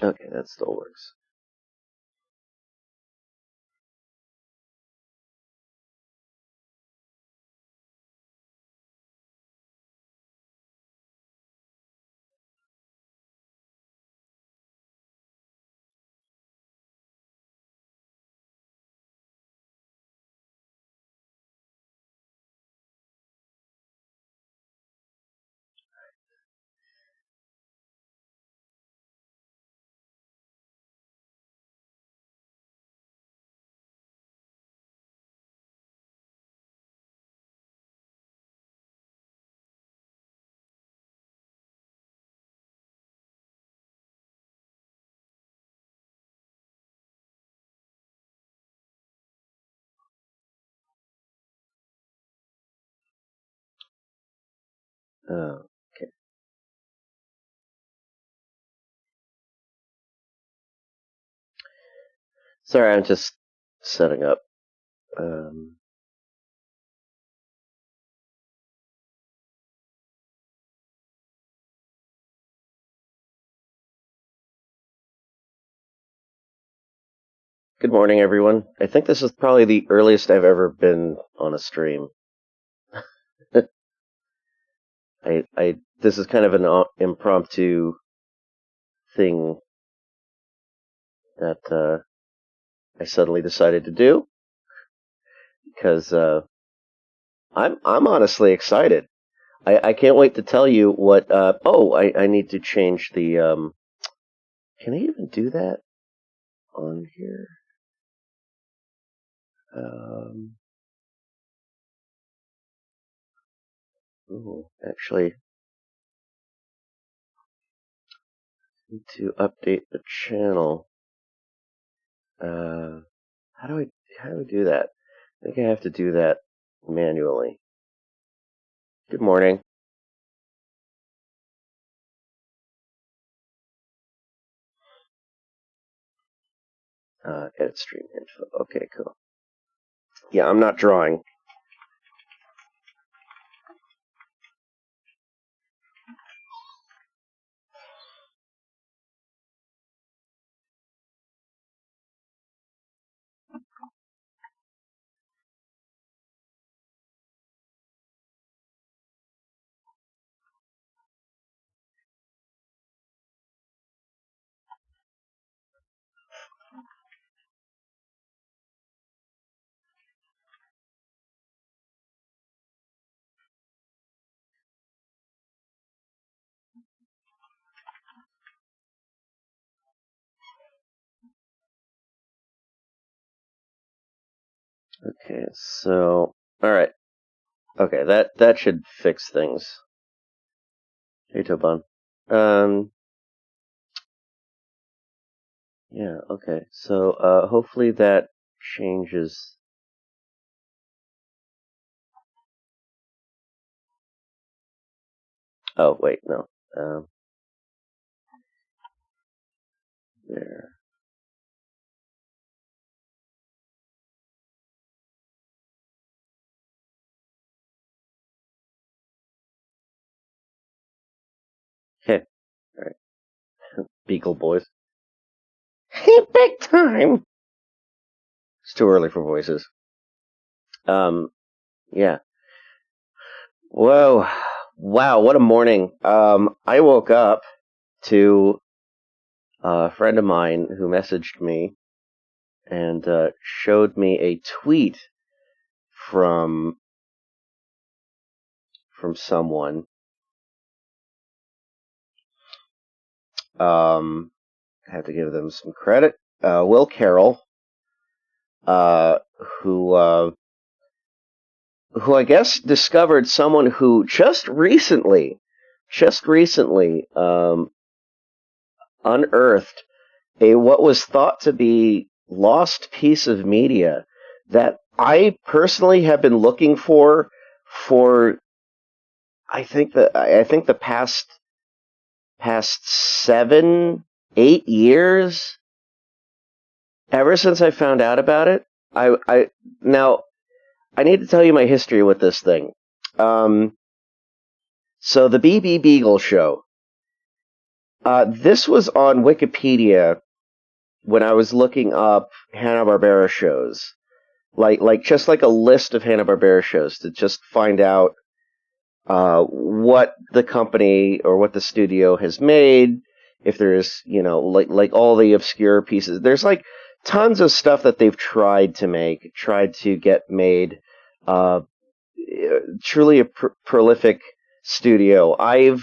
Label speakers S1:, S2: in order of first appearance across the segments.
S1: Okay, that still works. Okay. Sorry, I'm just setting up. Good morning, everyone. I think this is probably the earliest I've ever been on a stream. This is kind of an impromptu thing that I suddenly decided to do because I'm honestly excited. I can't wait to tell you what. I need to change the. Can I even do that on here? Actually, need to update the channel. How do I do that? I think I have to do that manually. Good morning. Edit stream info. Okay, cool. Yeah, I'm not drawing. Okay, so alright. Okay, that should fix things. Hey Toban. Yeah, okay. So hopefully that changes. Oh wait, no. There. Okay. Alright. Beagle boys. Big time! It's too early for voices. Yeah. Whoa. Wow, what a morning. I woke up to a friend of mine who messaged me and showed me a tweet from someone. I have to give them some credit. Will Carroll, who I guess discovered someone who just recently unearthed what was thought to be lost piece of media that I personally have been looking for I think the past 7, 8 years, ever since I found out about it. Now I need to tell you my history with this thing. So the BB Beegle Show. This was on Wikipedia when I was looking up Hanna-Barbera shows. Just like a list of Hanna-Barbera shows to just find out what the company or what the studio has made. If there's, like all the obscure pieces, there's like tons of stuff that they've tried to get made. Uh, Truly a prolific studio. I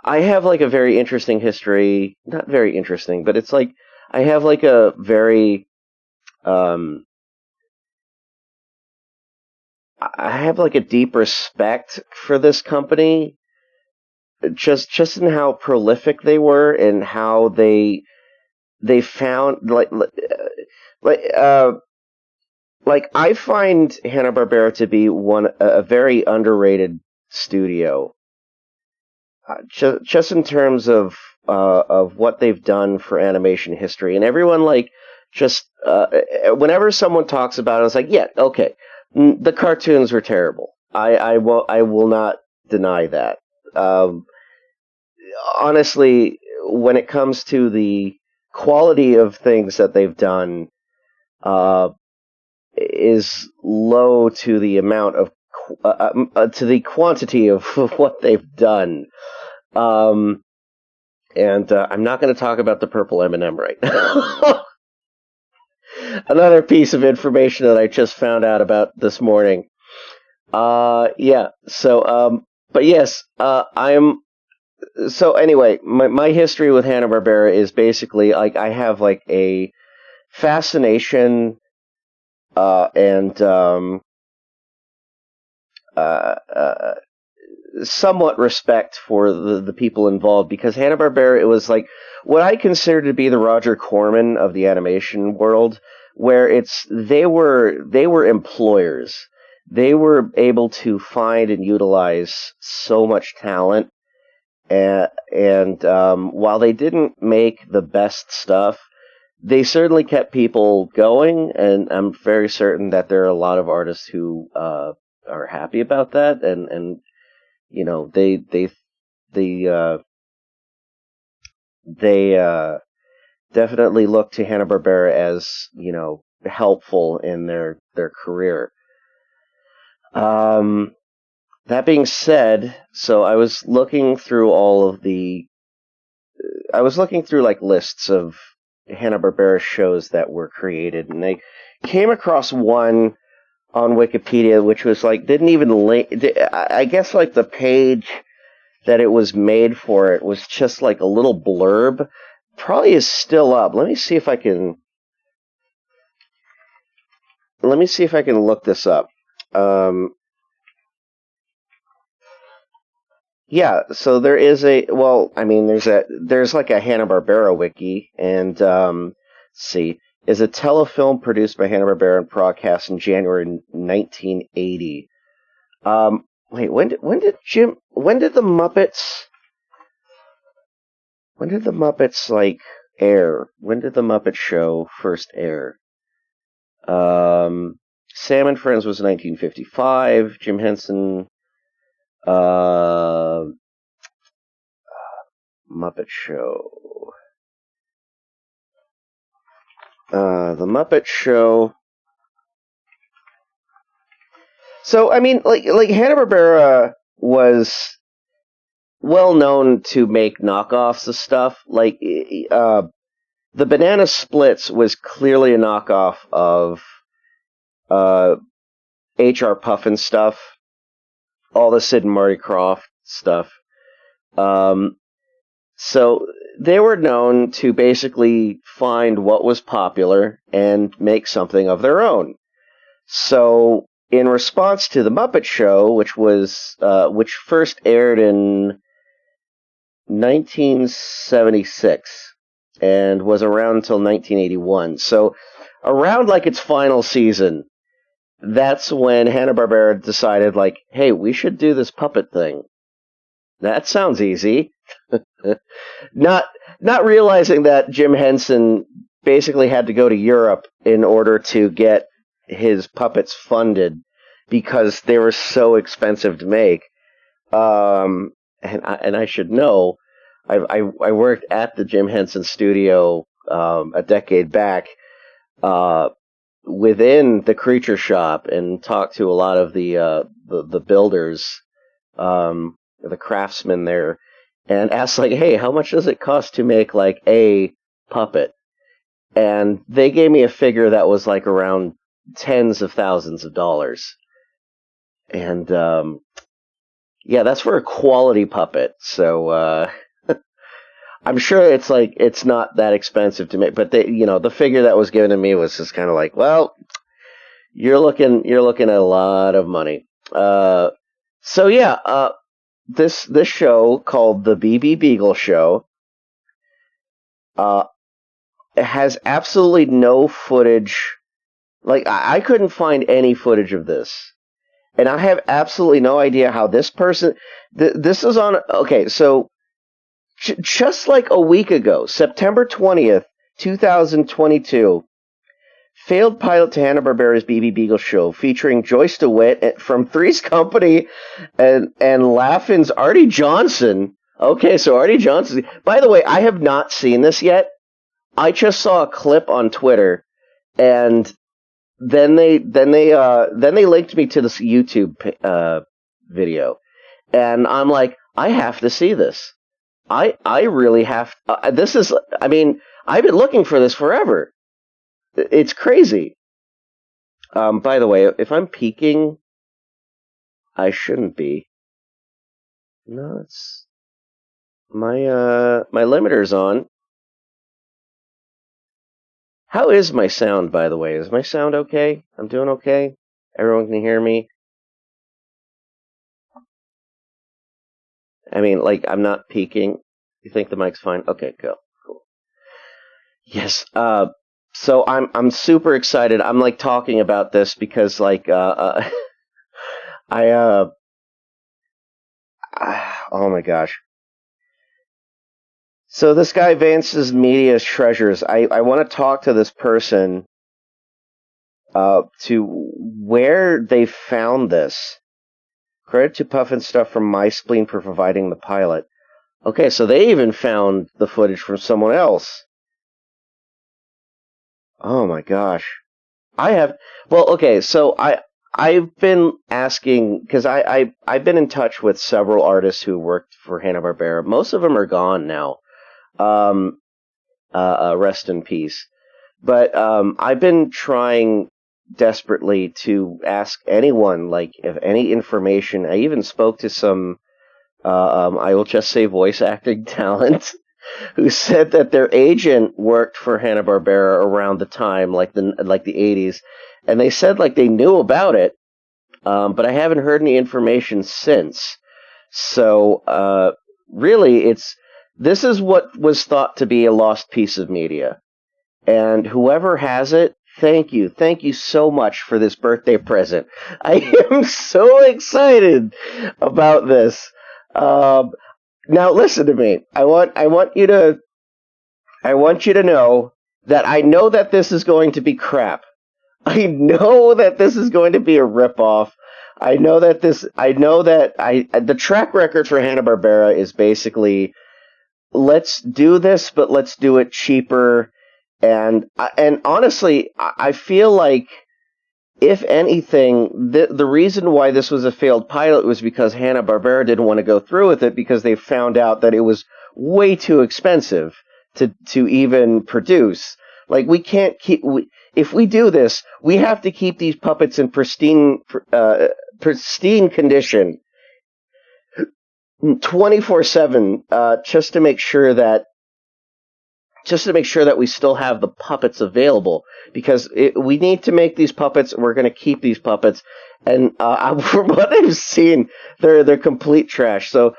S1: have like a very interesting history, not very interesting, but it's like I have like a very um, I have like a deep respect for this company, just in how prolific they were and how they found like like I find Hanna-Barbera to be a very underrated studio, just in terms of what they've done for animation history. And everyone just whenever someone talks about it, it's like, yeah, okay, the cartoons were terrible. I will not deny that. Um, Honestly, when it comes to the quality of things that they've done, uh, is low to the amount of to the quantity of what they've done. Um, and I'm not going to talk about the purple M&M right now. Another piece of information that I just found out about this morning. Yeah. So, but yes, I'm. So anyway, my history with Hanna-Barbera is basically like I have like a fascination and uh, uh, somewhat respect for the people involved, because Hanna-Barbera, it was like what I consider to be the Roger Corman of the animation world, where they were employers. They were able to find and utilize so much talent, and while they didn't make the best stuff, they certainly kept people going, and I'm very certain that there are a lot of artists who are happy about that, and they uh, they definitely look to Hanna-Barbera as helpful in their career. Um, that being said, so I was looking through like lists of Hanna-Barbera shows that were created, and I came across one on Wikipedia, which was like didn't even link. I guess like the page that it was made for it was just like a little blurb. Probably is still up. Let me see if I can look this up. Um, yeah, so there is there's like a Hanna-Barbera wiki, and let's see, is a telefilm produced by Hanna-Barbera and broadcast in January 1980. Wait, when did the Muppets like air? When did the Muppet Show first air? Sam and Friends was 1955. Jim Henson, uh, Muppet Show. The Muppet Show. So I mean, like Hanna-Barbera was well known to make knockoffs of stuff. Like the Banana Splits was clearly a knockoff of H.R. Puffin stuff, all the Sid and Marty Krofft stuff. So they were known to basically find what was popular and make something of their own. So in response to the Muppet Show, which first aired in 1976 and was around until 1981. So around like its final season, that's when Hanna-Barbera decided, like, hey, we should do this puppet thing. That sounds easy. not realizing that Jim Henson basically had to go to Europe in order to get his puppets funded because they were so expensive to make. And I should know, I worked at the Jim Henson studio a decade back within the Creature Shop and talked to a lot of the builders, the craftsmen there, and asked like, hey, how much does it cost to make like a puppet? And they gave me a figure that was like around tens of thousands of dollars. And yeah, that's for a quality puppet. So I'm sure it's not that expensive to make, but the figure that was given to me was just kind of like, well, you're looking at a lot of money. So yeah, this show called the BB Beegle Show has absolutely no footage. Like I couldn't find any footage of this, and I have absolutely no idea how this person. This is on. Okay, so just like a week ago, September 20th, 2022. Failed pilot to Hanna-Barbera's BB Beagle Show, featuring Joyce DeWitt from Three's Company and Laughing's Artie Johnson. Okay, so Artie Johnson. By the way, I have not seen this yet. I just saw a clip on Twitter, and then they linked me to this YouTube video, and I'm like, I have to see this. I really have. This is. I mean, I've been looking for this forever. It's crazy. By the way, if I'm peeking, I shouldn't be. No, it's my limiter's on. How is my sound, by the way? Is my sound okay? I'm doing okay? Everyone can hear me? I mean, like, I'm not peeking. You think the mic's fine? Okay, go. Cool. Yes, so I'm super excited. I'm like talking about this because like oh my gosh. So this guy Vance's Media Treasures. I want to talk to this person to where they found this. Credit to Puff and Stuff from My Spleen for providing the pilot. Okay, so they even found the footage from someone else. Oh my gosh. So I've been asking, because I've been in touch with several artists who worked for Hanna-Barbera. Most of them are gone now. Rest in peace. But I've been trying desperately to ask anyone, like, if any information. I even spoke to some, I will just say voice acting talent, who said that their agent worked for Hanna-Barbera around the time, like the 80s, and they said like they knew about it, but I haven't heard any information since. So really, this is what was thought to be a lost piece of media, and whoever has it, thank you so much for this birthday present. I am so excited about this. Now listen to me. I want you to know that I know that this is going to be crap. I know that this is going to be a ripoff. I know that the track record for Hanna-Barbera is basically, let's do this, but let's do it cheaper. And honestly, I feel like, if anything, the reason why this was a failed pilot was because Hanna-Barbera didn't want to go through with it, because they found out that it was way too expensive to even produce. Like, we can't if we do this, we have to keep these puppets in pristine condition 24/7, just to make sure that we still have the puppets available, because we need to make these puppets. We're going to keep these puppets, and from what I've seen, they're complete trash. So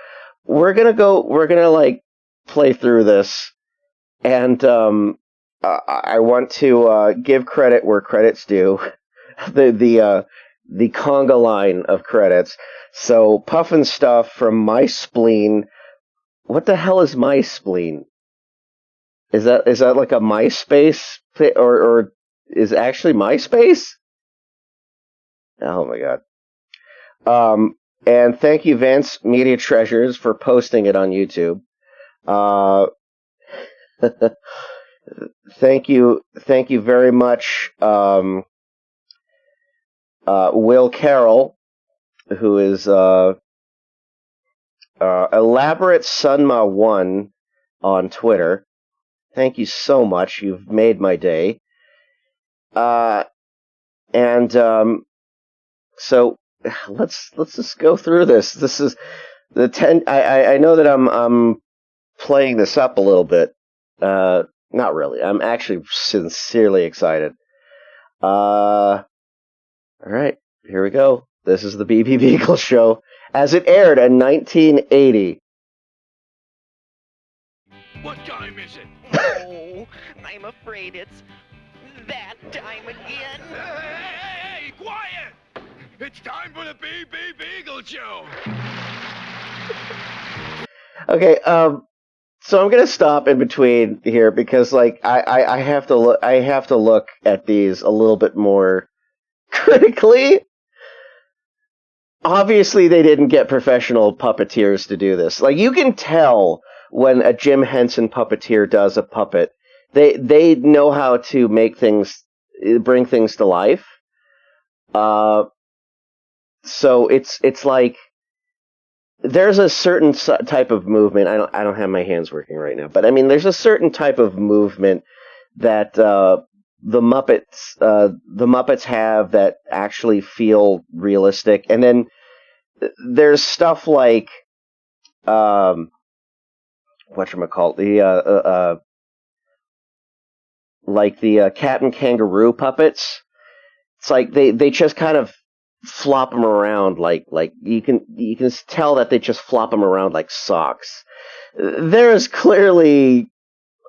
S1: we're gonna like play through this, and I want to give credit where credit's due. the conga line of credits. So Puff and Stuff from My Spleen. What the hell is My Spleen? Is that like a MySpace, or is actually MySpace? Oh my god. And thank you, Vance Media Treasures, for posting it on YouTube. Thank you very much, Will Carroll, who is Elaborate Sunma1 on Twitter. Thank you so much. You've made my day. So let's just go through this. This is the 10. I know that I'm playing this up a little bit. Not really. I'm actually sincerely excited. All right, here we go. This is the BB Beegle Show as it aired in 1980.
S2: What time is it?
S3: Oh, I'm afraid it's that time again.
S2: Hey, quiet! It's time for the BB Beegle Show.
S1: Okay, so I'm gonna stop in between here because, like, I have to look. I have to look at these a little bit more critically. Obviously, they didn't get professional puppeteers to do this. Like, you can tell when a Jim Henson puppeteer does a puppet. They know how to make things, bring things to life. So it's like there's a certain type of movement. I don't have my hands working right now, but I mean, there's a certain type of movement that the Muppets have that actually feel realistic. And then there's stuff like whatchamacallit, the cat and kangaroo puppets. It's like they just kind of flop them around like you can tell that they just flop them around like socks. There is clearly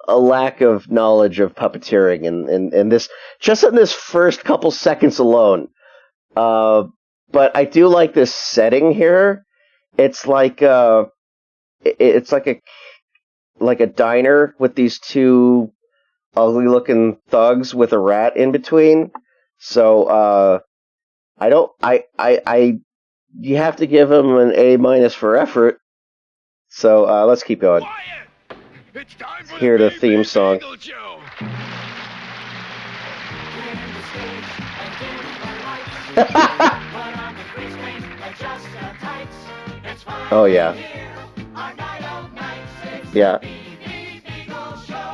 S1: a lack of knowledge of puppeteering in this, just in this first couple seconds alone. But I do like this setting here. It's like a diner with these two ugly looking thugs with a rat in between. So you have to give them an A- for effort. So let's keep going.
S2: Quiet! It's time for
S1: Hear
S2: the
S1: the theme song.
S2: Beagle Show.
S1: Oh yeah. Yeah.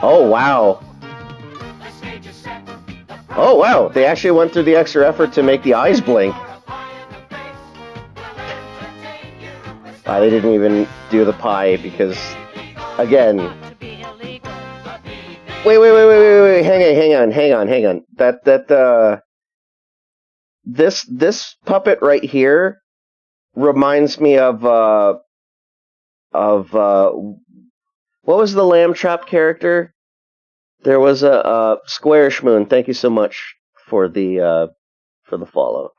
S1: Oh wow. Oh wow. They actually went through the extra effort to make the eyes blink. They didn't even do the pie because, again. Wait. Hang on. This puppet right here reminds me of what was the Lamb Chop character? There was a Squarish Moon. Thank you so much for the follow.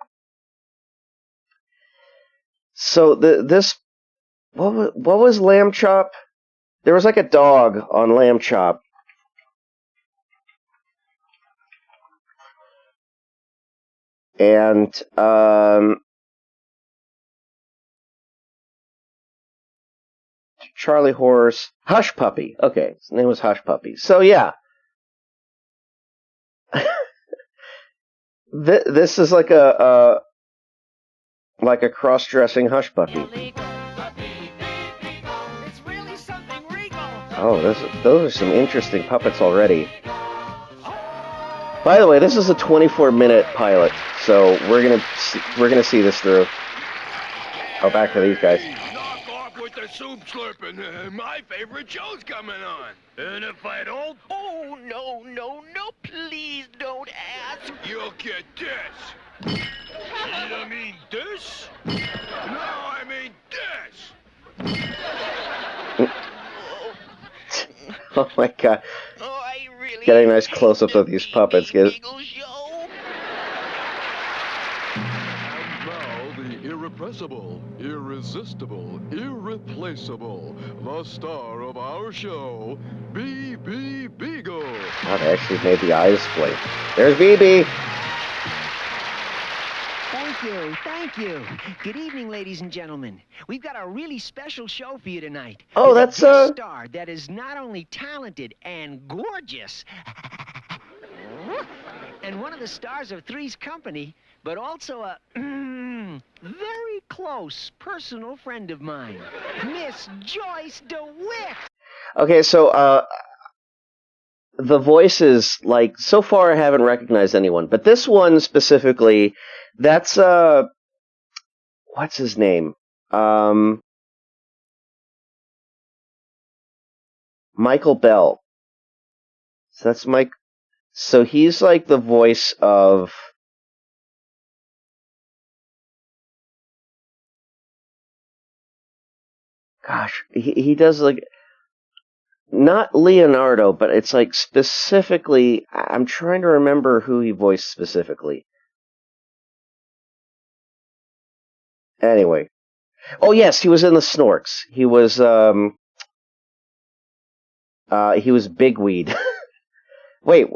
S1: So what was Lamb Chop? There was like a dog on Lamb Chop. And Charlie Horse, Hush Puppy. Okay, his name was Hush Puppy. So yeah, this is like a cross-dressing Hush Puppy. Oh, those are some interesting puppets already. By the way, this is a 24-minute pilot, so we're gonna see this through. Oh, back to these guys.
S2: Knock off with the soup slurping. My favorite show's coming on. And if I don't...
S3: Oh, no, please don't ask.
S2: You'll get this. You mean this? No, I mean this.
S1: Oh my god.
S3: Oh, I really
S1: Getting nice close-ups of these puppets.
S3: BB Beegle Show.
S4: And now the irrepressible, irresistible, irreplaceable, the star of our show, BB Beegle.
S1: Oh, they actually made the eyes blink. There's BB.
S4: Thank
S5: Thank you. Good evening, ladies and gentlemen. We've got a really special show for you tonight.
S1: Oh,
S5: With a
S1: that's,
S5: guest star that is not only talented and gorgeous, and one of the stars of Three's Company, but also a very close personal friend of mine, Miss Joyce DeWitt.
S1: Okay, so, the voices, like, so far I haven't recognized anyone, but this one specifically, that's, what's his name? Michael Bell. So that's Mike. So he's like the voice of. Gosh, he does like. Not Leonardo, but it's like specifically. I'm trying to remember who he voiced specifically. Anyway. Oh, yes, he was in the Snorks. He was Bigweed. Wait,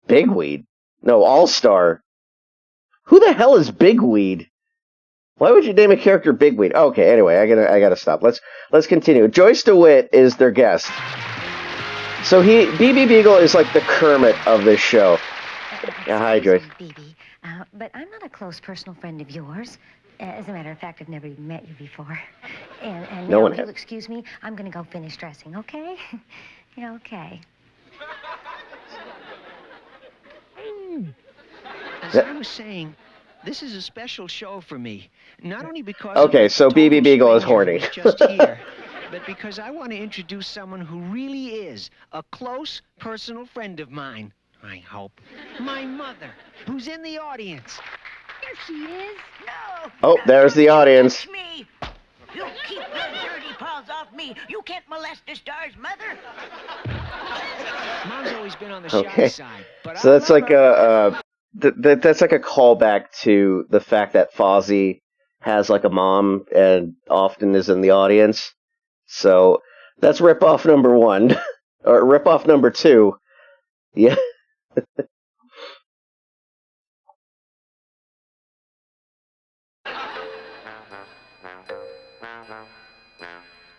S1: Bigweed? No, All-Star. Who the hell is Bigweed? Why would you name a character Bigweed? Okay, anyway, I gotta stop. Let's continue. Joyce DeWitt is their guest. So BB Beegle is like the Kermit of this show. Yeah, hi, Joyce.
S6: BB, but I'm not a close personal friend of yours. As a matter of fact, I've never even met you before. And
S1: No
S6: now,
S1: one
S6: if
S1: has.
S6: you'll excuse me, I'm gonna go finish dressing, okay? Yeah, okay.
S5: As I was saying, this is a special show for me. Not only because
S1: Okay, so
S5: of a total
S1: BB Beagle is
S5: stranger
S1: horny.
S5: who's just here, but because I want to introduce someone who really is a close personal friend of mine. I hope. My mother, who's in the audience.
S6: There she is.
S7: No!
S1: Oh, there's the audience.
S7: Touch me! You keep your dirty paws off me! You can't molest the star's mother!
S5: Mom's always been on the shy
S1: Okay.
S5: side, but
S1: So
S5: I
S1: that's
S5: love
S1: like
S5: her.
S1: that's like a callback to the fact that Fozzie has like a mom and often is in the audience. So that's ripoff number 1 or ripoff number 2. Yeah.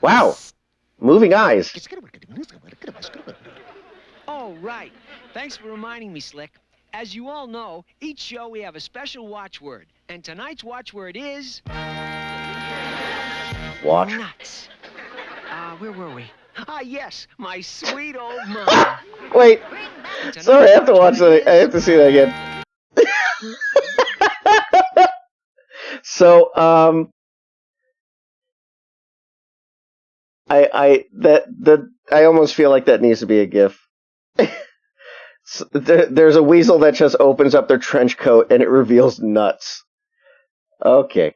S1: Wow. Moving eyes.
S5: Oh, right. Thanks for reminding me, Slick. As you all know, each show we have a special watchword. And tonight's watchword is...
S1: Watch.
S5: Nuts. Where were we? Ah, yes, my sweet old mom.
S1: Wait.
S5: Tonight's
S1: Sorry, I have to watch
S5: watchword
S1: that. I have to see that again. So, I almost feel like that needs to be a GIF. There's a weasel that just opens up their trench coat and it reveals nuts. Okay.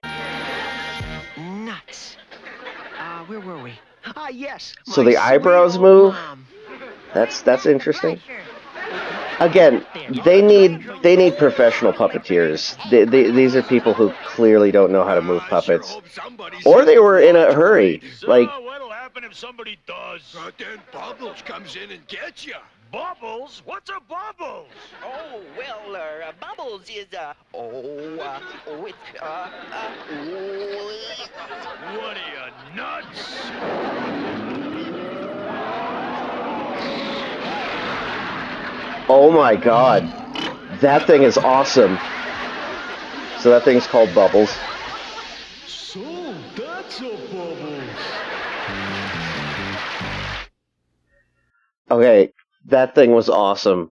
S5: Nuts. Where were we? Ah, yes.
S1: So
S5: my
S1: the
S5: sweet
S1: eyebrows
S5: old
S1: move?
S5: mom.
S1: That's interesting. Again, they need professional puppeteers. These are people who clearly don't know how to move puppets, or they were in a hurry.
S2: So,
S1: Like,
S2: what'll happen if somebody does?
S4: Then Bubbles comes in and gets you.
S2: Bubbles? What's a bubbles?
S3: Oh, well, Bubbles is,
S2: What are you, nuts?
S1: oh my god, that thing is awesome. So that thing's called Bubbles.
S4: So that's a Bubbles.
S1: Okay, that thing was awesome.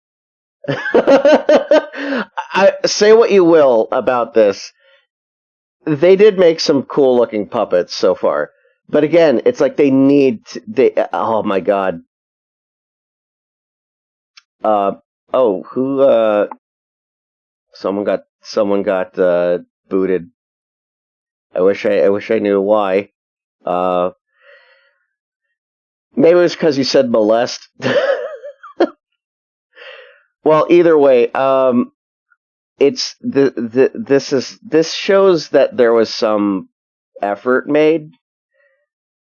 S1: I say what you will about this. They did make some cool looking puppets so far. But again, it's like oh my god. Someone got booted. I wish I knew why. Maybe it was because you said molest. Well, either way, it's this shows that there was some effort made.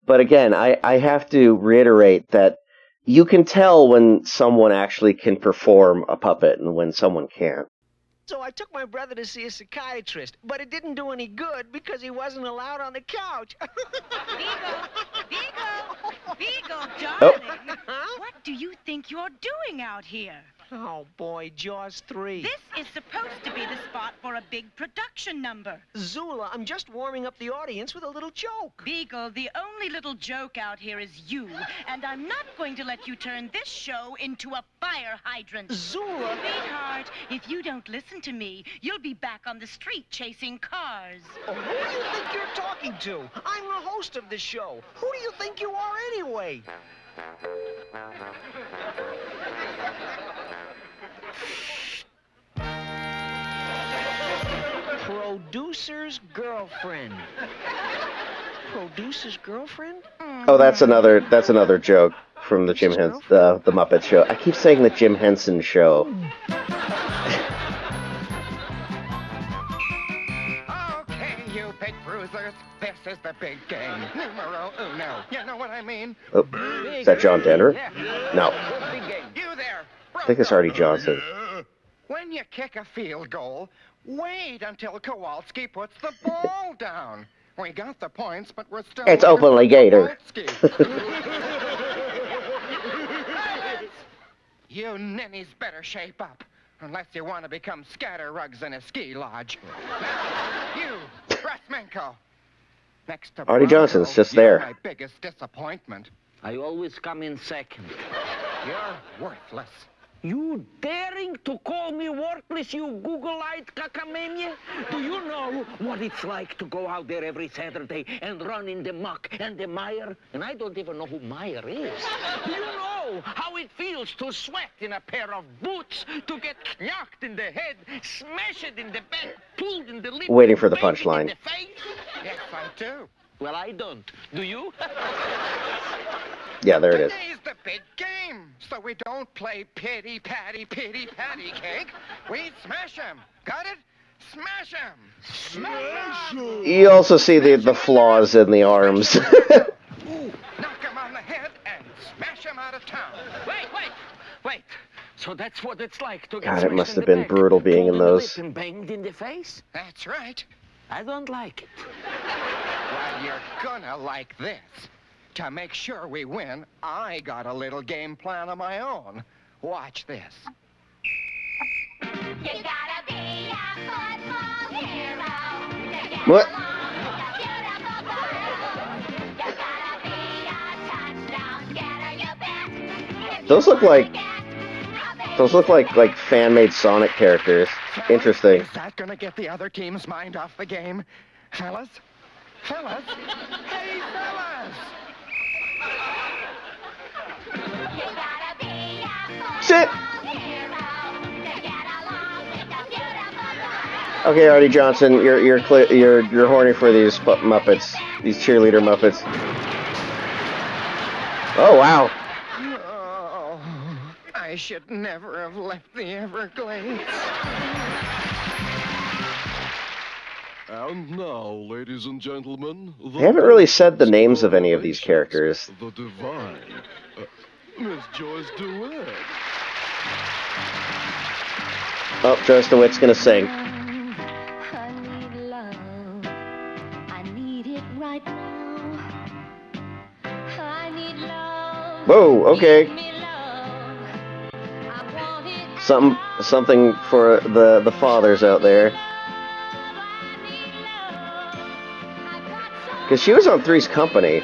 S1: But again, I have to reiterate that you can tell when someone actually can perform a puppet and when someone can't.
S5: So I took my brother to see a psychiatrist, but it didn't do any good because he wasn't allowed on the couch.
S7: Beagle,
S1: Oh.
S7: darling. What do you think you're doing out here?
S5: Oh, boy, Jaws 3.
S7: This is supposed to be the spot for a big production number.
S5: Zula, I'm just warming up the audience with a little joke.
S7: Beagle, the only little joke out here is you, and I'm not going to let you turn this show into a fire hydrant.
S5: Zula!
S7: Sweetheart, if you don't listen to me, you'll be back on the street chasing cars.
S5: Oh, who do you think you're talking to? I'm the host of this show. Who do you think you are anyway? Producer's girlfriend. Producer's girlfriend?
S1: Oh, that's another joke from the the Muppet Show. I keep saying the Jim Henson Show.
S8: Okay, you big bruisers, this is the big game. Numero uno. You know what I mean?
S1: Oh, is that John Denver? No,
S8: Big game. You there.
S1: I think it's Artie Johnson.
S8: When you kick a field goal, wait until Kowalski puts the ball down. We got the points, but we're still...
S1: It's openly Gator.
S8: You ninnies better shape up, unless you want to become scatterrugs in a ski lodge. You, Brasmenko. Next to
S1: Artie
S8: Bronco,
S1: Johnson's just
S8: you're
S1: there.
S8: my biggest disappointment.
S9: I always come in second.
S8: You're worthless.
S9: You daring to call me worthless, you Google-eyed cacamania? Do you know what it's like to go out there every Saturday and run in the muck and the mire? And I don't even know who Meyer is. Do you know how it feels to sweat in a pair of boots, to get knocked in the head, smashed in the back, pulled in the lip,
S1: Waiting for the
S9: banged
S1: punchline.
S9: in the face?
S8: Yes, I do.
S9: Well, I don't. Do you?
S1: Yeah, there it is.
S8: Today's the big game, so we don't play pity-patty cake. We smash 'em. Got it? Smash 'em. Smash 'em.
S1: You also see the flaws in the arms.
S8: Ooh, knock 'em on the head and smash 'em out of town.
S9: Wait. So that's what it's like to get
S1: God, it
S9: smashed
S1: must
S9: in
S1: have
S9: the
S1: been
S9: back,
S1: brutal being
S9: pulled
S1: in
S9: the
S1: those.
S9: lip and banged in the face?
S8: That's right.
S9: I don't like it.
S8: Well, you're gonna like this. To make sure we win, I got a little game plan of my own. Watch this.
S6: You gotta be a football hero.
S1: What? Those look like fan-made Sonic characters. Interesting.
S8: Is that gonna get the other team's mind off the game? Fellas? Fellas? Hey, fellas!
S1: Sit. Okay, Artie Johnson, you're horny for these Muppets, these cheerleader Muppets. Oh wow.
S8: Oh, I should never have left the Everglades.
S4: And now, ladies and gentlemen,
S1: They haven't really said the names of any of these characters.
S4: The divine Miss Joyce DeWitt.
S1: Oh, Joyce DeWitt's gonna sing.
S6: I need love. I need it right now. I need love.
S1: Whoa, okay.
S6: Give me love. I want it
S1: Something for the fathers out there. Because she was on Three's Company.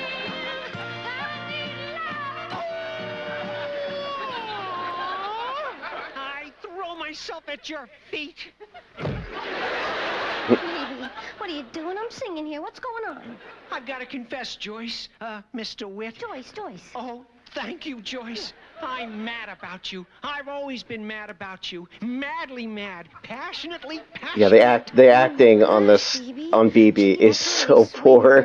S5: I throw myself at your feet.
S6: Baby, what are you doing? I'm singing here. What's going on?
S5: I've got to confess, Joyce, Mr. Witt.
S6: Joyce.
S5: Oh, thank you, Joyce. I'm mad about you. I've always been mad about you. Madly mad. Passionately passionate.
S1: Yeah, the acting on this on BB is so poor.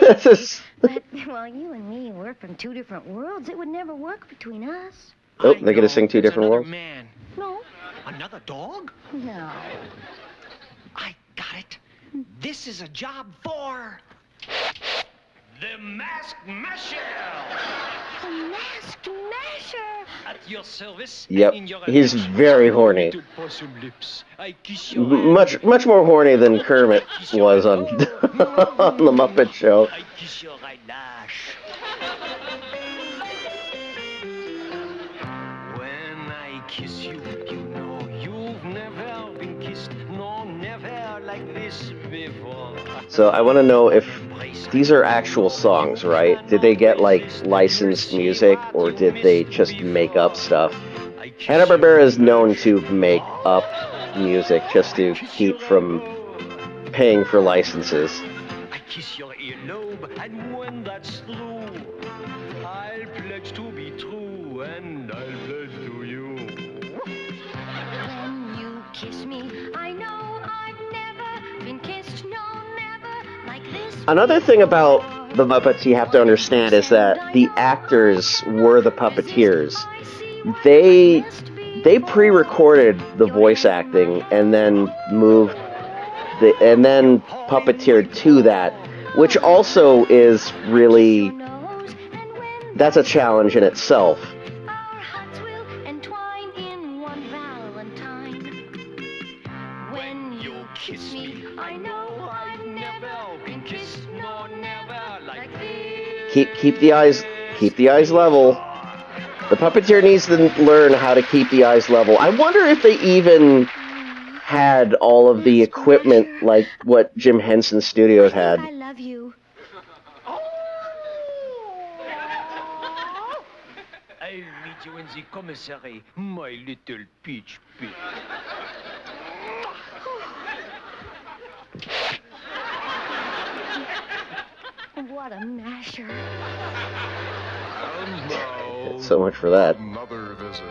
S1: This is-
S6: But, well, you and me, we're from two different worlds. It would never work between us.
S1: Oh,
S5: I
S1: they're gonna
S5: know,
S1: sing two
S5: there's
S1: different
S5: another
S1: worlds?
S5: Man.
S6: No.
S5: Another dog?
S6: No.
S5: I got it. This is a job for the Masked Masher.
S6: The Masked Masher.
S10: At your service.
S1: Yep,
S10: And in your
S1: he's
S10: affection.
S1: very horny.
S10: Little possum lips. I kiss your hand.
S1: Much more horny than Kermit was on on the Muppet Show.
S10: I kiss your eyelash. When I kiss you, you know you've never been kissed. No, never like this before.
S1: So I want to know if these are actual songs, right? Did they get like licensed music, or did they just make up stuff? Hanna-Barbera is known to make up music just to keep from paying for licenses.
S10: I kiss your earlobe, and when that's through, I'll pledge to be true, and I'll pledge to you.
S6: When you kiss me, I know I've never been kissed. No, never like this.
S1: Another thing about the Muppets you have to understand is that the actors were the puppeteers. They pre-recorded the voice acting and then puppeteered to that, which also is really, that's a challenge in itself.
S6: Our hearts will entwine in one Valentine. When you kiss me, I know I've never been kissed. No, never like this.
S1: Keep the eyes level. The puppeteer needs to learn how to keep the eyes level. I wonder if they even had all of the equipment like what Jim Henson's studios had.
S6: I love you.
S10: I'll meet you in the commissary, my little peach pig.
S6: What a masher.
S4: And now,
S1: So much for that.
S4: another visit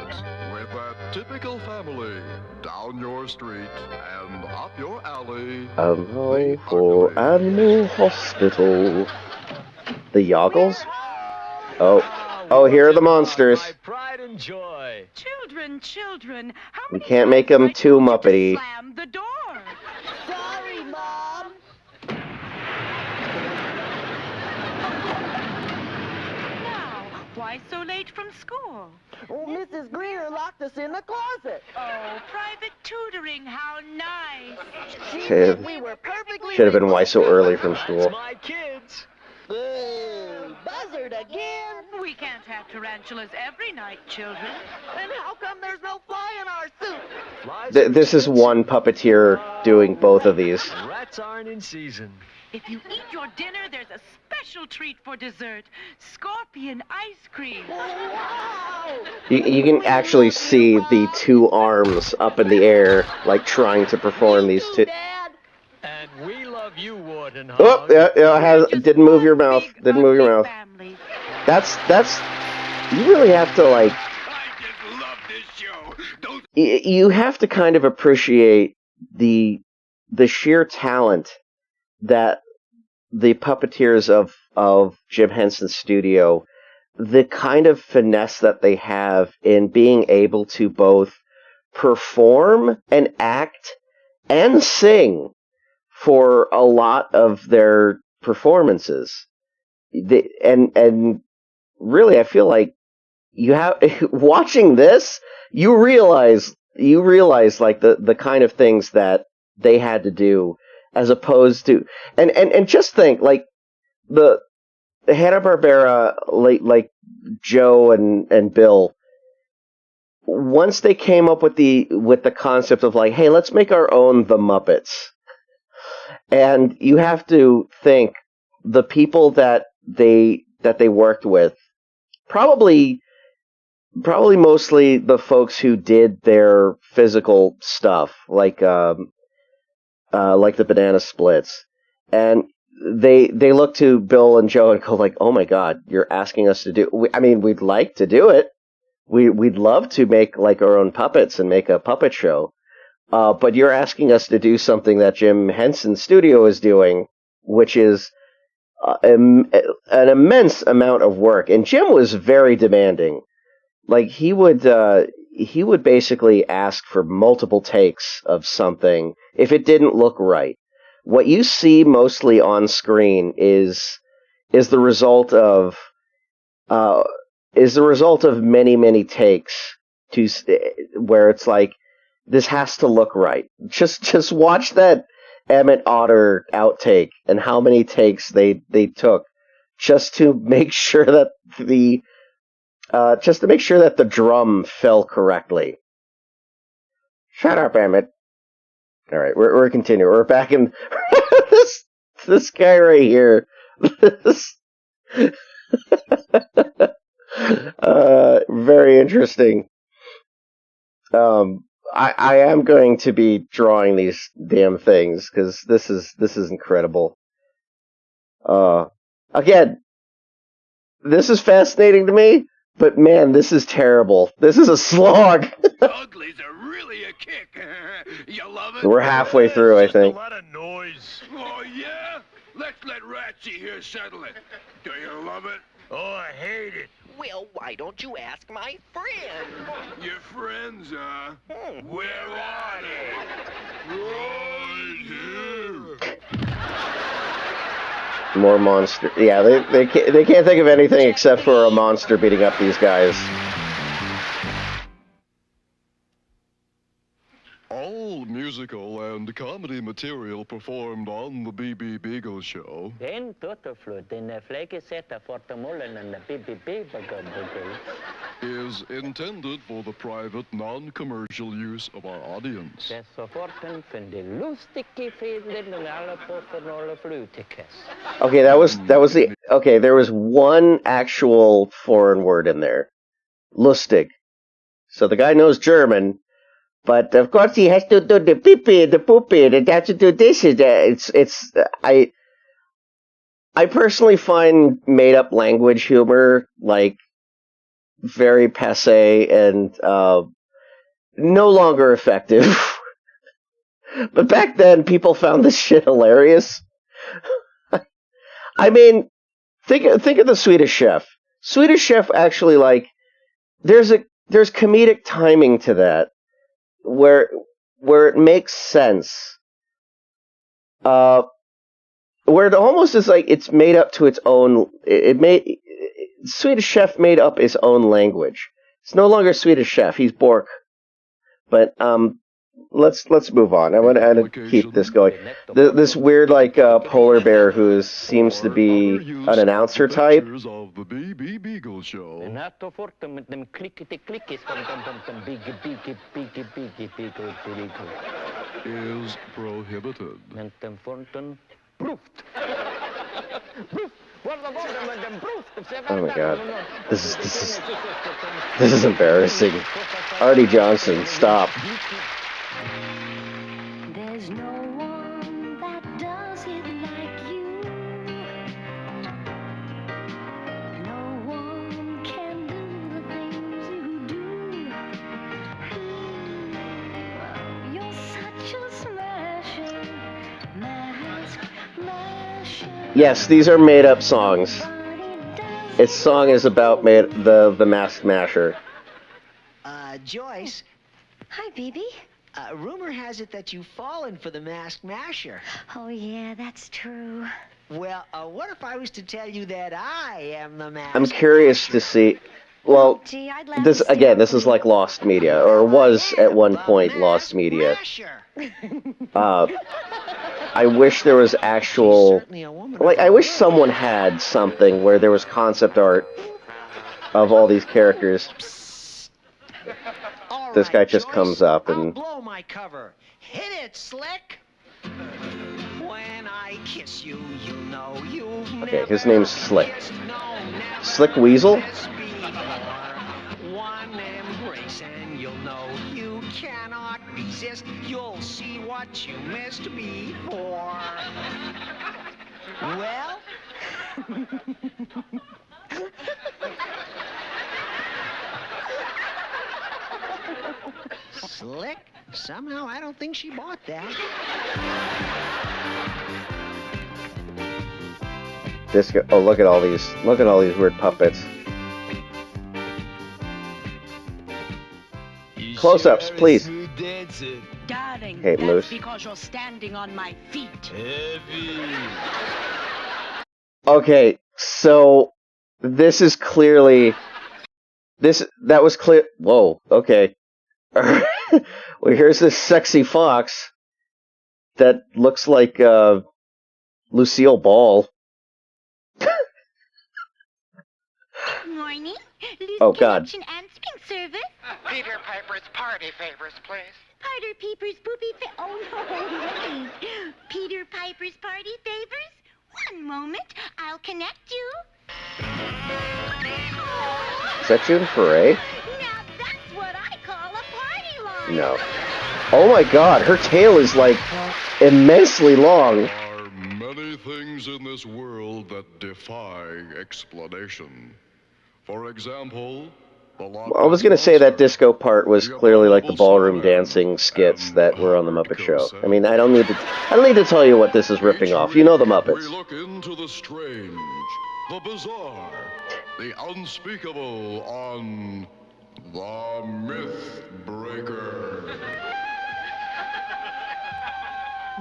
S4: with that typical family down your street and up your alley.
S1: For Animal Hospital. The Yoggles? Oh, here are the monsters.
S10: My pride and joy.
S7: Children, how
S1: We
S7: many
S1: can't make
S7: times
S1: them
S7: I
S1: too
S7: told you to
S1: Muppety.
S7: Slam the door. Sorry, Mom. Now, why so late from school?
S11: Oh, Mrs. Greer locked us in the closet.
S7: Oh, private tutoring, how nice.
S11: She
S1: Should
S11: said we were perfectly
S1: have been why so early from school.
S10: My kids.
S11: Ooh, buzzard again.
S7: We can't have tarantulas every night, children.
S11: And how come there's no fly in our soup?
S1: This is one puppeteer doing both of these.
S10: Rats aren't in season.
S7: If you eat your dinner, there's a special treat for dessert. Scorpion ice cream.
S11: Wow!
S1: You can actually see the two arms up in the air, like trying to perform these two.
S11: Dad.
S10: And we love you, Warden.
S1: Oh, yeah, didn't move your mouth. Didn't move your mouth.
S7: Family.
S1: That's, you really have to, like,
S2: I just love this show. Don't
S1: you have to kind of appreciate the sheer talent that the puppeteers of Jim Henson's studio, the kind of finesse that they have in being able to both perform and act and sing for a lot of their performances. And really, I feel like you have watching this, you realize like the kind of things that they had to do, as opposed to and just think like the Hanna-Barbera, like Joe and Bill, once they came up with the concept of like, hey, let's make our own The Muppets. And you have to think the people that they worked with, probably mostly the folks who did their physical stuff, like the banana splits, and they look to Bill and Joe and go like, oh my God, you're asking us to do. We'd like to do it. We'd love to make like our own puppets and make a puppet show. But you're asking us to do something that Jim Henson's studio is doing, which is an immense amount of work. And Jim was very demanding. Like he would basically ask for multiple takes of something if it didn't look right. What you see mostly on screen is the result of is the result of many, many takes where it's like, this has to look right. Just watch that Emmett Otter outtake and how many takes they took just to make sure that the drum fell correctly. Shut up, Emmett. All right, we're continuing. We're back in this guy right here. Very interesting. I am going to be drawing these damn things because this is incredible. Again, this is fascinating to me, but man, this is terrible. This is a slog.
S2: Uglies are really a kick. You love it?
S1: We're halfway through, I think.
S2: A lot of noise. Oh, yeah? Let's let Ratsy here settle it. Do you love it? Oh, I hate it.
S3: Well, why don't you ask my friend?
S2: Your friends, huh? Where are they? Right here.
S1: More monster. Yeah, they can't think of anything except for a monster beating up these guys.
S4: All musical and comedy material performed on the BB Beegle Show
S9: Den Totterflut, den Flegesetta Fortamullen and the BB Beegle
S4: is intended for the private, non-commercial use of our audience.
S9: Das Soforten von de lustige Fäden und alle Poffenolle Flütikes.
S1: Okay, that was the okay. There was one actual foreign word in there, lustig. So the guy knows German. But of course he has to do the pee-pee, the poopy, and has to do this. I personally find made-up language humor like very passé and no longer effective. But back then, people found this shit hilarious. I mean, think of the Swedish Chef. Swedish Chef actually there's comedic timing to that. Where it makes sense, where it almost is like it's made up to its own. Swedish Chef made up his own language. It's no longer Swedish Chef. He's Bork. But let's move on. I want to keep this going. This weird polar bear who seems to be an announcer type.
S4: Of the BB Beegle Show
S9: En hatto forten met dem klikkete-klikkis van dem Beagle.
S4: is prohibited.
S9: Met dem forten proeft.
S1: Oh my god, this is embarrassing. Artie Johnson, stop.
S6: There's no one that does it like you. No one can do the things you do. You're such a smasher, masher.
S1: Yes, these are made up songs. Its song is about the Masked Masher.
S5: Joyce.
S6: Hi, BB.
S5: Rumor has it that you've fallen for the Masked Masher.
S6: Oh, yeah, that's true.
S5: Well, what if I was to tell you that I am the Masked
S1: I'm curious to see. Well,
S6: Gee, I'd laugh
S1: this
S6: to
S1: again.
S6: see
S1: This is like lost media, or was at one point lost media. I wish there was actual. I wish someone had something where there was concept art of all these characters. This guy just comes up and.
S5: I'll blow my cover. Hit it, Slick. When I kiss you, you know you've
S1: Okay, his name's Slick. Slick Weasel?
S5: One embrace and you'll know you cannot resist. You'll see what you missed before. Well? Slick? Somehow I don't think she bought that.
S1: Oh, look at all these weird puppets. Close-ups, please.
S7: Darling,
S1: Hey,
S7: that's
S1: Moose.
S7: because you're standing on my feet.
S1: Okay, so this is clearly That was clear. Whoa, okay. Well, here's this sexy fox that looks like Lucille Ball.
S6: Morning. Loose
S1: Oh, God.
S6: Connection answering service.
S8: Peter Piper's party favors, please.
S6: Peter Piper's oh no, wait. Peter Piper's party favors? One moment, I'll connect you.
S1: Is that June Foray?
S6: Now that's what I call a party line.
S1: No. Oh my God, her tail is like immensely long.
S4: There are many things in this world that defy explanation. For example,
S1: I was going to say that disco part was clearly like the ballroom dancing skits that were on the Muppet Show. I mean, I don't need to tell you what this is ripping off. You know the
S4: we
S1: Muppets.
S4: look into the strange, the bizarre, the unspeakable on The Myth Breaker.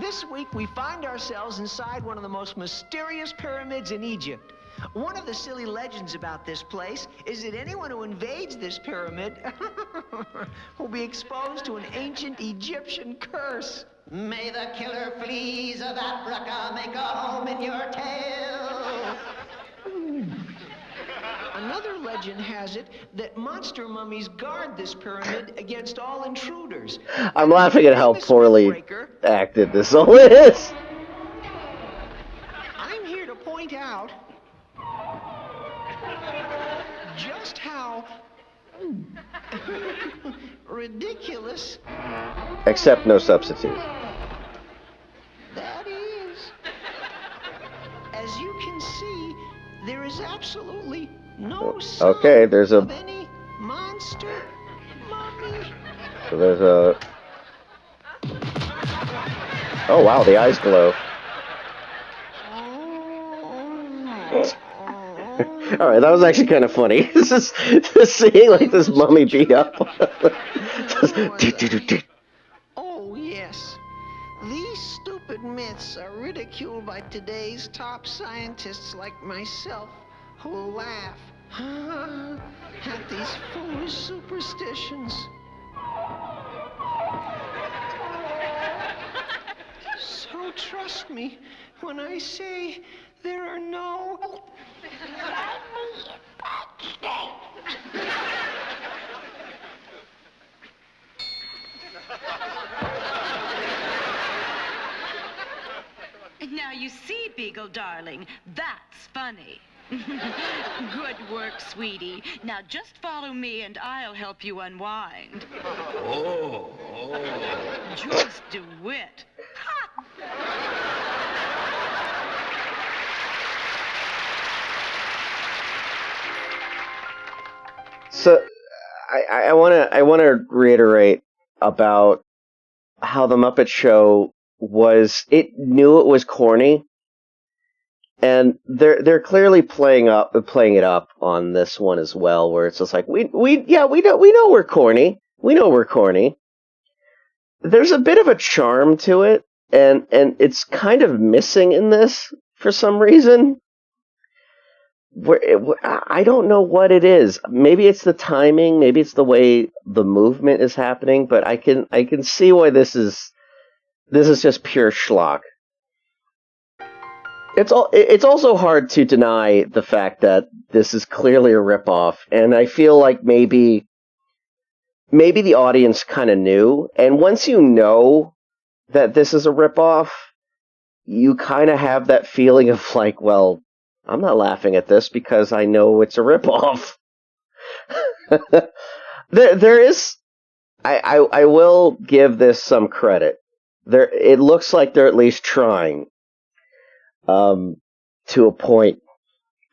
S5: This week, we find ourselves inside one of the most mysterious pyramids in Egypt. One of the silly legends about this place is that anyone who invades this pyramid will be exposed to an ancient Egyptian curse.
S11: May the killer fleas of Africa make a home in your tail.
S5: Another legend has it that monster mummies guard this pyramid against all intruders.
S1: I'm laughing at how poorly acted this all is.
S5: I'm here to point out just how ridiculous
S1: Except no substitute.
S5: that is. As you can see, there is absolutely no sign
S1: Okay, there's a.
S5: of any monster mummy.
S1: So there's a. Oh wow, the eyes glow. All right, that was actually kind of funny. Just seeing like this mummy beat up.
S5: Oh, yes. These stupid myths are ridiculed by today's top scientists like myself, who laugh at these foolish superstitions. So trust me when I say there are no...
S7: Now you see, Beagle darling, that's funny. Good work, sweetie. Now just follow me and I'll help you unwind.
S2: Oh.
S7: Just do it.
S1: So, I want to reiterate about how the Muppet Show was. It knew it was corny, and they're clearly playing it up on this one as well, where it's just like we know we're corny. We know we're corny. There's a bit of a charm to it, and it's kind of missing in this for some reason. I don't know what it is. Maybe it's the timing. Maybe it's the way the movement is happening. But I can see why this is just pure schlock. It's also hard to deny the fact that this is clearly a ripoff, and I feel like maybe the audience kind of knew. And once you know that this is a ripoff, you kind of have that feeling of like, well, I'm not laughing at this because I know it's a ripoff. There is, I will give this some credit. It looks like they're at least trying, to a point.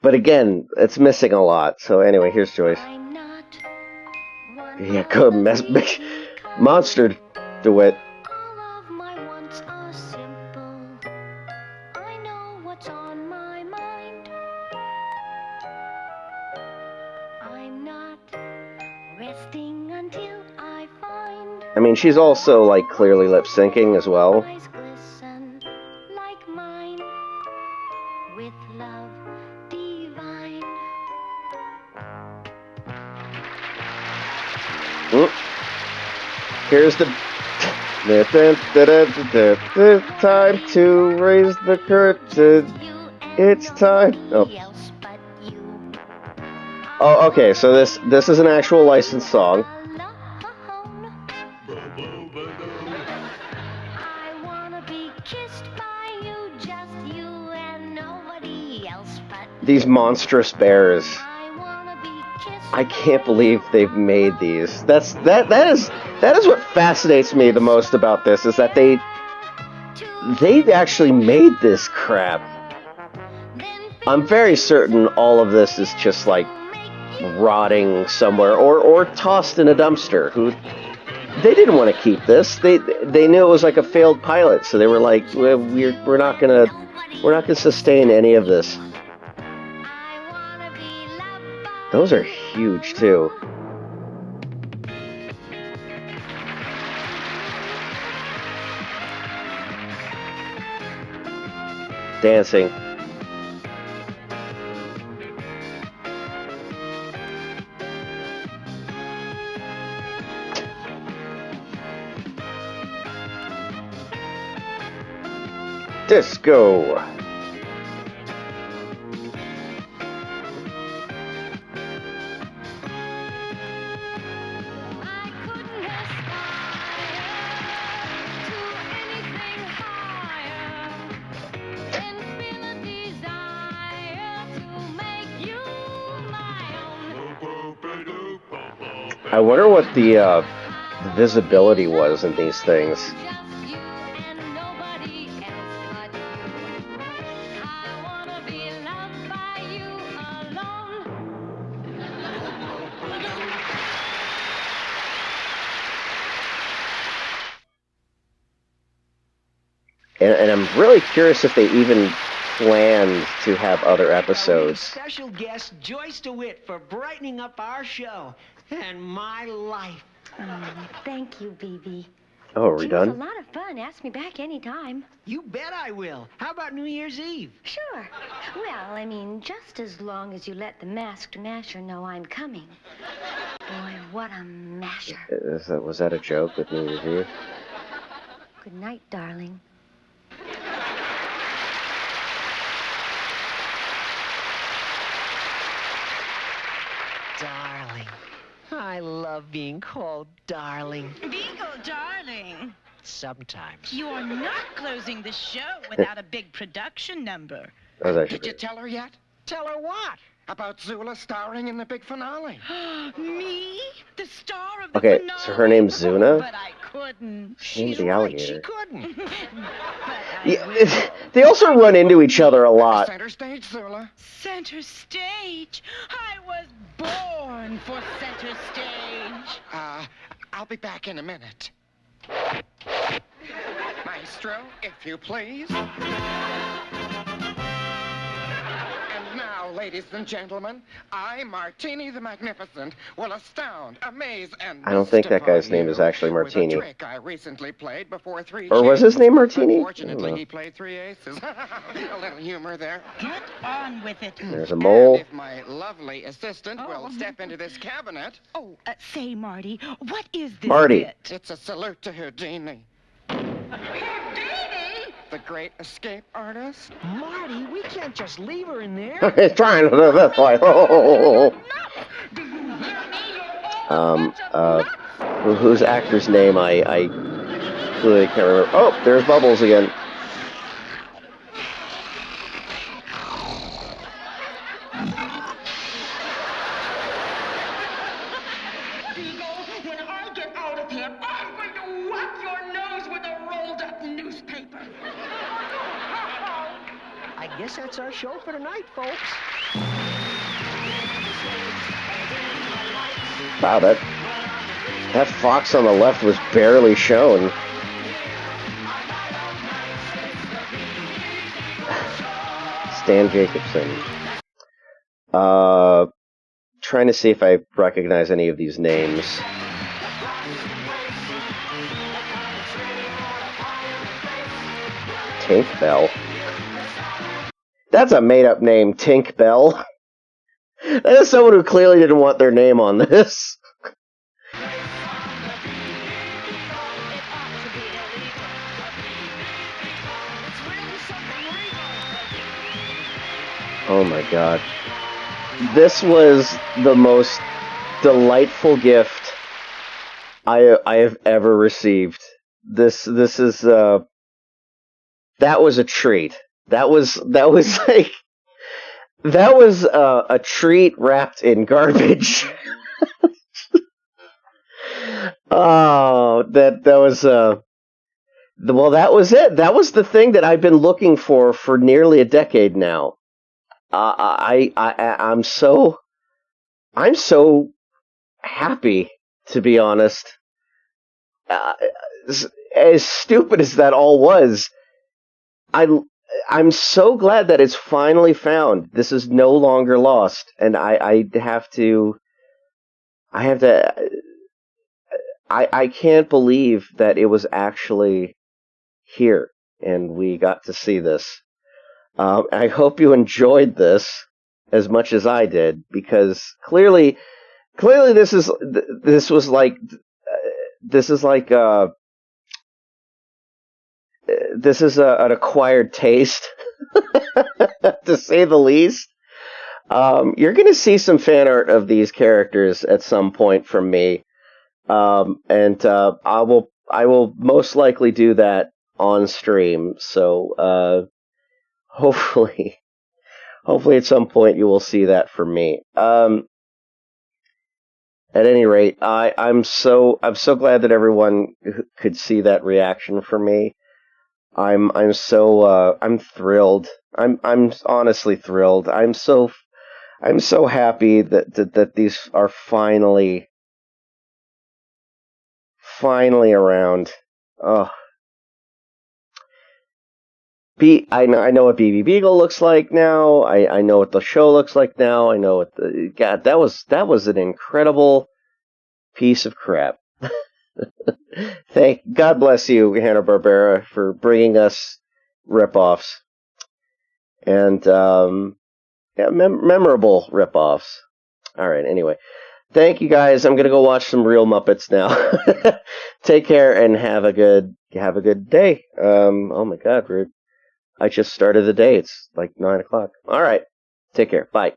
S1: But again, it's missing a lot. So anyway, here's Joyce. Yeah, go monster duet.
S6: All of my wants are simple. I know what's on my mind. I'm not resting until I find.
S1: I mean, she's also like clearly lip syncing as well.
S6: Eyes glisten like mine with love divine.
S1: Here's the time to raise the curtain. It's time. Oh, okay. So this is an actual licensed song. These monstrous bears. I can't believe they've made these. That is what fascinates me the most about this, is that they actually made this crap. I'm very certain all of this is just like rotting somewhere or tossed in a dumpster. They didn't want to keep this. They knew it was like a failed pilot, so they were like, we're not gonna sustain any of this. Those are huge too. Dancing. Disco. I wonder what the visibility was in these things. And I'm really curious if they even planned to have other episodes.
S5: Special guest Joyce DeWitt for brightening up our show and my life.
S6: Thank you, BB.
S1: Oh, are we done?
S6: It was a lot of fun. Ask me back anytime.
S5: You bet I will. How about New Year's Eve?
S6: Sure. Well, I mean, just as long as you let the masked masher know I'm coming. Boy, what a masher.
S1: Was that a joke with New Year's Eve?
S6: Good night, darling.
S5: Darling. I love being called darling.
S7: Beagle, darling.
S5: Sometimes.
S7: You are not closing the show without a big production number.
S8: Did you tell her yet?
S5: Tell her what?
S8: About Zula starring in the big finale.
S7: Me? The star of the
S1: Okay,
S7: finale?
S1: so her name's Zuna?
S7: But I couldn't.
S1: She's the alligator.
S5: She couldn't.
S1: Yeah, they also run into each other a lot.
S8: Center stage, Zula.
S7: Center stage? I was born for center stage.
S8: I'll be back in a minute. Maestro, if you please. And now, ladies and gentlemen, I, Martini the Magnificent, will astound, amaze, and
S1: I don't think that
S8: mystify
S1: guy's name is
S8: you
S1: actually Martini.
S8: with a trick I recently played before 3
S1: Or was his name Martini?
S8: Unfortunately, he played 3 aces. A little humor there.
S7: Get on with it.
S1: There's a mole.
S8: And if my lovely assistant will step into this cabinet.
S7: Oh, say, Marty, what is this
S1: Marty.
S7: bit?
S8: It's a salute to Houdini. The great escape artist.
S5: Marty, we can't just leave her in there.
S1: He's trying to do this way. Whose actor's name I really can't remember. Oh, there's Bubbles again.
S7: Beagle, when I get out of here, I'm going to whack your nose with a rolled-up newspaper.
S5: I guess that's our show for tonight, folks.
S1: Wow, that fox on the left was barely shown. Stan Jacobson. Trying to see if I recognize any of these names. Tink Bell. That's a made-up name, Tink Bell. That is someone who clearly didn't want their name on this. Oh my god. This was the most delightful gift I have ever received. This is that was a treat. That was like that was a treat wrapped in garbage. Oh, that was well, that was it. That was the thing that I've been looking for nearly a decade now. I'm so happy, to be honest. As stupid as that all was, I'm so glad that it's finally found. This is no longer lost, and I can't believe that it was actually here, and we got to see this. I hope you enjoyed this as much as I did, because clearly this is like an acquired taste, to say the least. You're going to see some fan art of these characters at some point from me, and I will most likely do that on stream. So hopefully at some point you will see that from me. At any rate, I'm so glad that everyone could see that reaction from me. I'm thrilled. I'm honestly thrilled. I'm so happy that these are finally around. Oh. I know what BB Beegle looks like now. I know what the show looks like now. I know what God, that was an incredible piece of crap. God bless you, Hanna-Barbera, for bringing us ripoffs, and memorable ripoffs. All right, anyway, thank you guys. I'm gonna go watch some real Muppets now. Take care and have a good day. Oh my God, I just started the day. It's like 9:00. All right, take care. Bye.